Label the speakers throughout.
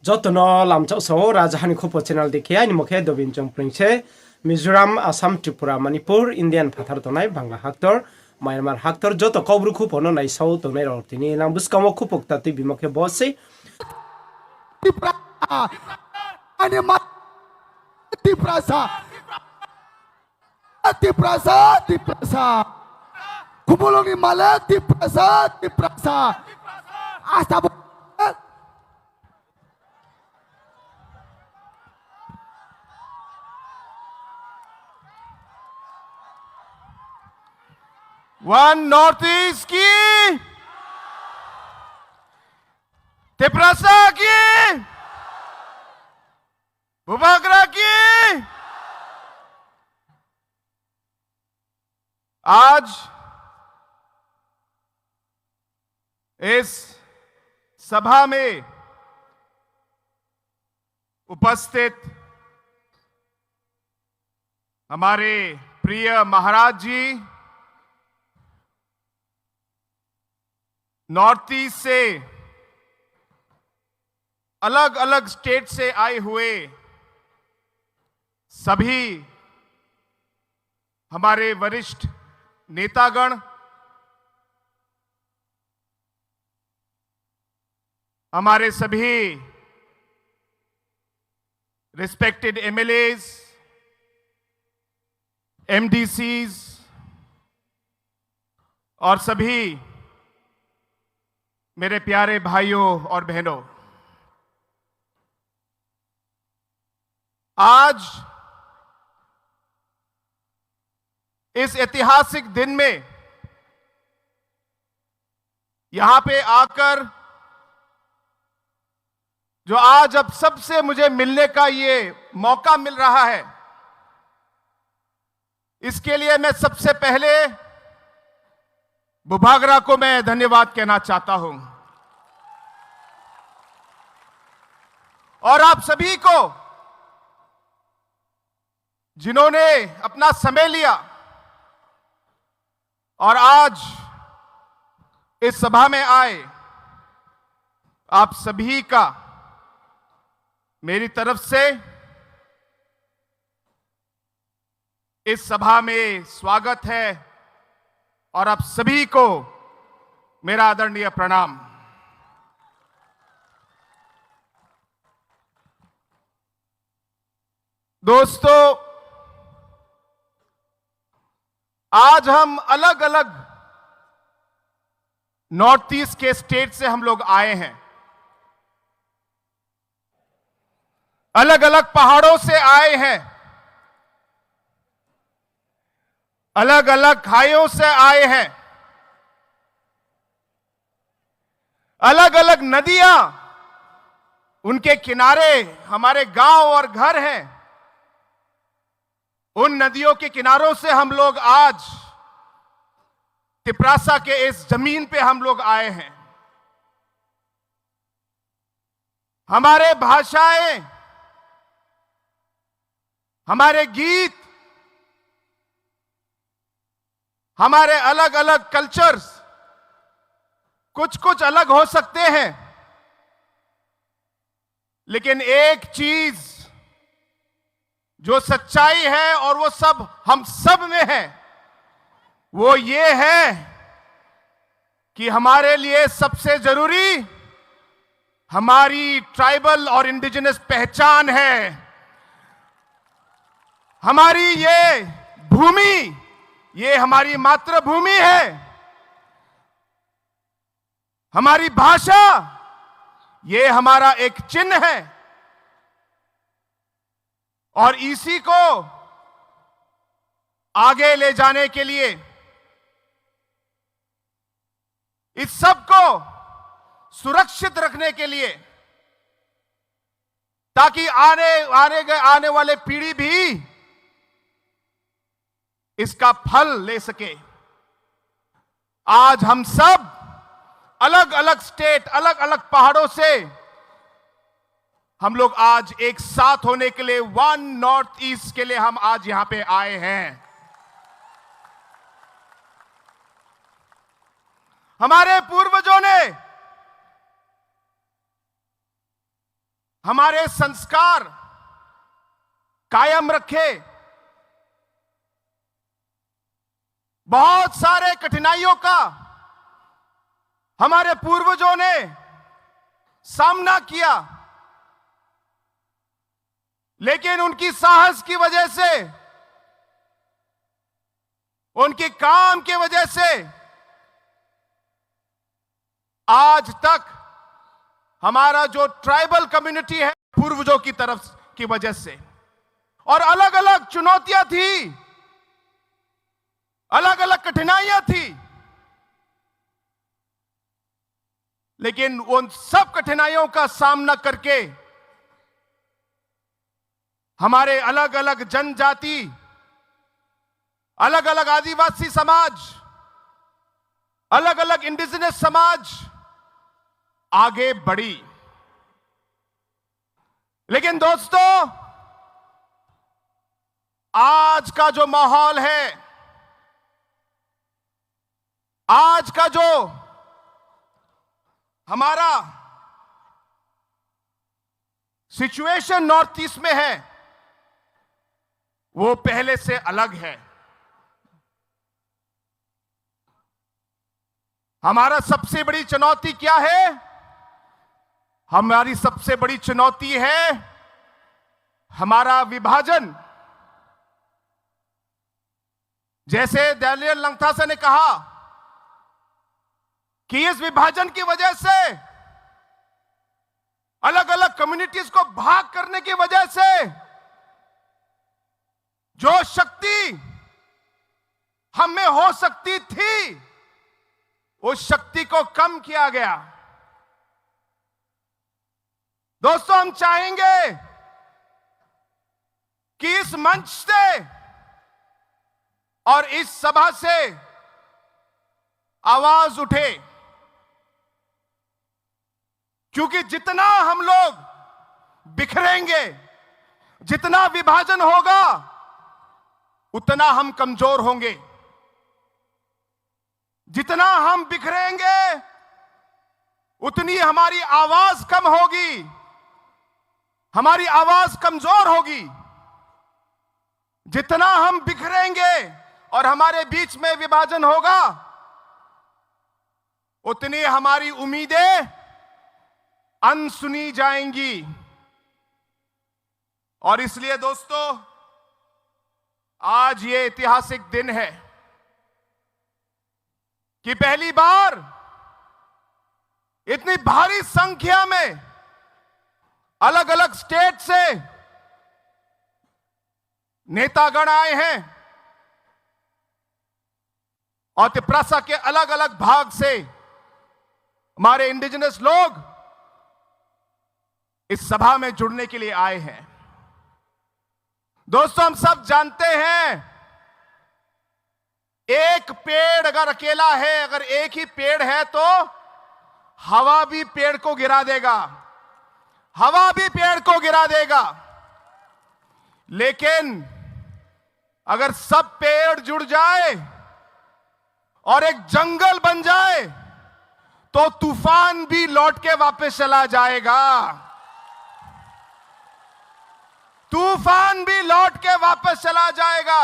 Speaker 1: যতন লামচাও রাজহানি খুপো চ্যানেল দেখে আইনি মুখে দবিন চং প্রিংসে মিজোরাম আসাম ত্রিপুরা মণিপুর ইন্ডিয়ান ফাথার তনাই বাংলা হাক্তর মায়ানমার হাক্তর যত কবরু খুপনো নাই সাউ তনাই রতিনি নাম বুসকামো খুপক তাতি বিমকে বসে
Speaker 2: Kumulong imala ti prasa asa
Speaker 3: one north east की तिप्रसा की भूभागरा की आज इस सभा में उपस्थित हमारे प्रिय महाराज जी नॉर्थ ईस्ट से अलग अलग स्टेट से आए हुए सभी हमारे वरिष्ठ नेतागण, हमारे सभी रिस्पेक्टेड एमएलएज, एमडीसीज और सभी मेरे प्यारे भाइयों और बहनों, आज इस ऐतिहासिक दिन में यहां पे आकर जो आज अब सबसे मुझे मिलने का ये मौका मिल रहा है, इसके लिए मैं सबसे पहले भूभागरा को मैं धन्यवाद कहना चाहता हूं और आप सभी को जिन्होंने अपना समय लिया और आज इस सभा में आए, आप सभी का मेरी तरफ से इस सभा में स्वागत है और आप सभी को मेरा आदरणीय प्रणाम। दोस्तों, आज हम अलग अलग नॉर्थ ईस्ट के स्टेट से हम लोग आए हैं, अलग अलग पहाड़ों से आए हैं, अलग अलग खाइयों से आए हैं, अलग अलग नदियां, उनके किनारे हमारे गांव और घर हैं, उन नदियों के किनारों से हम लोग आज तिप्रासा के इस जमीन पे हम लोग आए हैं। हमारे भाषाएं, हमारे गीत, हमारे अलग अलग कल्चर्स कुछ कुछ अलग हो सकते हैं, लेकिन एक चीज जो सच्चाई है और वो सब हम सब में है, वो ये है कि हमारे लिए सबसे जरूरी हमारी ट्राइबल और इंडिजिनस पहचान है। हमारी ये भूमि, ये हमारी मातृभूमि है, हमारी भाषा, ये हमारा एक चिन्ह है और इसी को आगे ले जाने के लिए, इस सब को सुरक्षित रखने के लिए, ताकि आने वाले पीढ़ी भी इसका फल ले सके। आज हम सब अलग अलग स्टेट, अलग अलग पहाड़ों से हम लोग आज एक साथ होने के लिए, वन नॉर्थ ईस्ट के लिए हम आज यहां पे आए हैं। हमारे पूर्वजों ने हमारे संस्कार कायम रखे। बहुत सारे कठिनाइयों का हमारे पूर्वजों ने सामना किया, लेकिन उनकी साहस की वजह से, उनके काम की वजह से आज तक हमारा जो ट्राइबल कम्युनिटी है, पूर्वजों की तरफ की वजह से, और अलग अलग चुनौतियां थी, अलग अलग कठिनाइयां थी, लेकिन उन सब कठिनाइयों का सामना करके हमारे अलग अलग जनजाति, अलग अलग आदिवासी समाज, अलग अलग इंडिजिनस समाज आगे बढ़ी। लेकिन दोस्तों, आज का जो माहौल है, आज का जो हमारा सिचुएशन नॉर्थ ईस्ट में है, वो पहले से अलग है। हमारा सबसे बड़ी चुनौती क्या है? हमारी सबसे बड़ी चुनौती है हमारा विभाजन। जैसे डैनियल लंगथासा ने कहा कि इस विभाजन की वजह से, अलग अलग कम्युनिटीज को भाग करने की वजह से, जो शक्ति हम में हो सकती थी, उस शक्ति को कम किया गया। दोस्तों, हम चाहेंगे कि इस मंच से और इस सभा से आवाज उठे, क्योंकि जितना हम लोग बिखरेंगे, जितना विभाजन होगा, उतना हम कमजोर होंगे। जितना हम बिखरेंगे, उतनी हमारी आवाज कम होगी, हमारी आवाज कमजोर होगी। जितना हम बिखरेंगे और हमारे बीच में विभाजन होगा, उतनी हमारी उम्मीदें अनसुनी जाएंगी। और इसलिए दोस्तों, आज ये ऐतिहासिक दिन है कि पहली बार इतनी भारी संख्या में अलग अलग स्टेट से नेतागण आए हैं और तिप्रासा के अलग अलग भाग से हमारे इंडिजिनस लोग इस सभा में जुड़ने के लिए आए हैं। दोस्तों, हम सब जानते हैं, एक पेड़ अगर अकेला है, अगर एक ही पेड़ है, तो हवा भी पेड़ को गिरा देगा, हवा भी पेड़ को गिरा देगा। लेकिन अगर सब पेड़ जुड़ जाए और एक जंगल बन जाए, तो तूफान भी लौट के वापस चला जाएगा, तूफान भी लौट के वापस चला जाएगा।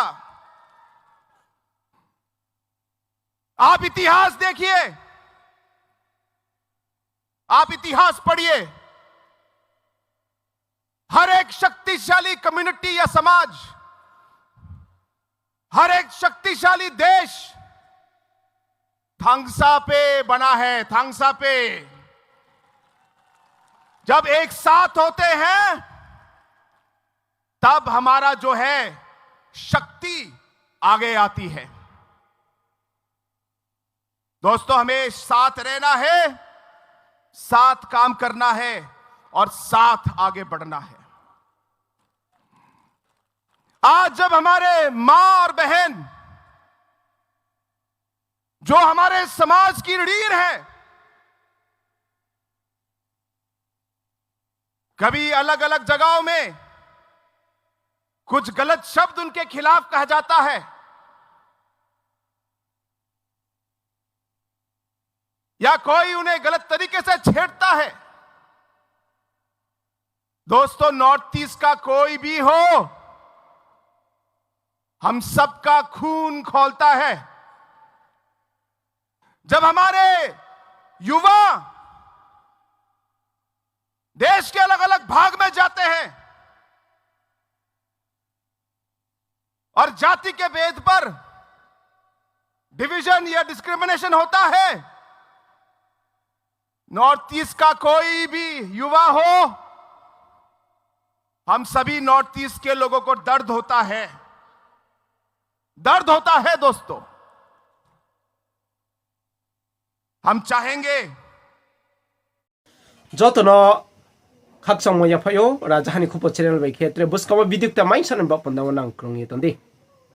Speaker 3: आप इतिहास देखिए, आप इतिहास पढ़िए। हर एक शक्तिशाली कम्युनिटी या समाज, हर एक शक्तिशाली देश थांगसा पे बना है, थांगसा पे। जब एक साथ होते हैं, तब हमारा जो है शक्ति आगे आती है। दोस्तों, हमें साथ रहना है, साथ काम करना है और साथ आगे बढ़ना है। आज जब हमारे मां और बहन, जो हमारे समाज की रीढ़ है, कभी अलग अलग जगहों में कुछ गलत शब्द उनके खिलाफ कहा जाता है, या कोई उन्हें गलत तरीके से छेड़ता है, दोस्तों, नॉर्थ ईस्ट का कोई भी हो, हम सबका खून खौलता है जब हमारे युवा देश के अलग अलग भाग में जाते हैं और जाति के भेद पर डिवीजन या डिस्क्रिमिनेशन होता है। नॉर्थ ईस्ट का कोई भी युवा हो, हम सभी नॉर्थ ईस्ट के लोगों को दर्द होता है, दर्द होता है दोस्तों। हम चाहेंगे
Speaker 1: jotono khak song mo ya phayo raja hani khopo channel bai khetre buskama bidyuk ta mai sanan ba panda nang krong ye tondi